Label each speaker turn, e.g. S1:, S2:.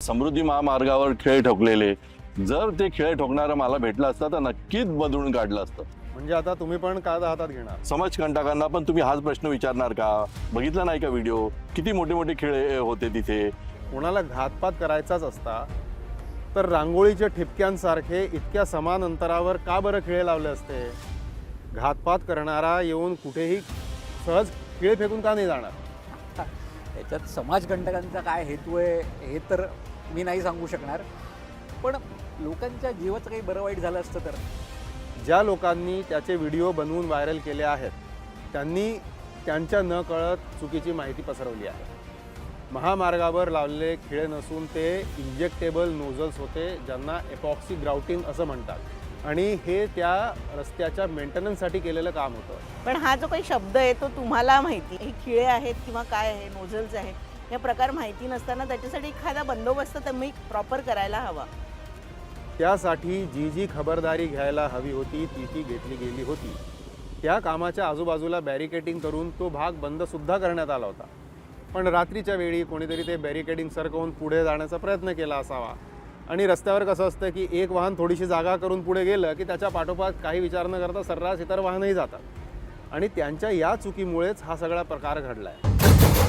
S1: समृद्धी महामार्गावर खिळे ठोकलेले, जर ते खिळे ठोकणारा मला भेटला असता तर नक्कीच बदलून काढलं असतं.
S2: म्हणजे आता तुम्ही पण कायदा हातात घेणार?
S1: समाजकंटकांना पण तुम्ही हाच प्रश्न विचारणार का? बघितला नाही का व्हिडिओ, किती मोठे मोठे खिळे होते तिथे.
S2: कोणाला घातपात करायचाच असता तर रांगोळीच्या ठिपक्यांसारखे इतक्या समान अंतरावर का बरं खिळे लावले असते? घातपात करणारा येऊन कुठेही सहज खिळे फेकून का नाही जाणार?
S3: याच्यात समाजकंटकांचा काय हेतू आहे हे तर मी नाही सांगू शकणार, पण लोकांच्या जीवाचं काही बरं वाईट झालं असतं तर.
S2: ज्या लोकांनी त्याचे व्हिडिओ बनवून व्हायरल केले आहेत त्यांनी त्यांच्या न कळत चुकीची माहिती पसरवली आहे. महामार्गावर लावलेले खिळे नसून ते इंजेक्टेबल नोझल्स होते, ज्यांना एपॉक्सी ग्राउटिंग असं म्हणतात, आणि हे त्या रस्त्याच्या मेंटेनन्ससाठी केलेलं काम होतं.
S4: पण हा जो काही शब्द आहे तो तुम्हाला माहिती, हे खिळे आहेत किंवा काय आहे, नोझल्स आहेत, हे प्रकार माहिती नसताना त्याच्यासाठी एखादा बंदोबस्त तुम्ही प्रॉपर करायला हवा.
S2: त्यासाठी जी जी खबरदारी घ्यायला हवी होती ती ती घेतली गेली होती. त्या कामाच्या आजूबाजूला बॅरिकेडिंग करून तो भाग बंदसुद्धा करण्यात आला होता. पण रात्रीच्या वेळी कोणीतरी ते बॅरिकेडिंग सरकवून पुढे जाण्याचा प्रयत्न केला असावा. आणि रस्त्यावर कसं असतं की एक वाहन थोडीशी जागा करून पुढे गेलं की त्याच्या पाठोपाठ काही विचार न करता सर्रास इतर वाहनही जातात, आणि त्यांच्या या चुकीमुळेच हा सगळा प्रकार घडला आहे.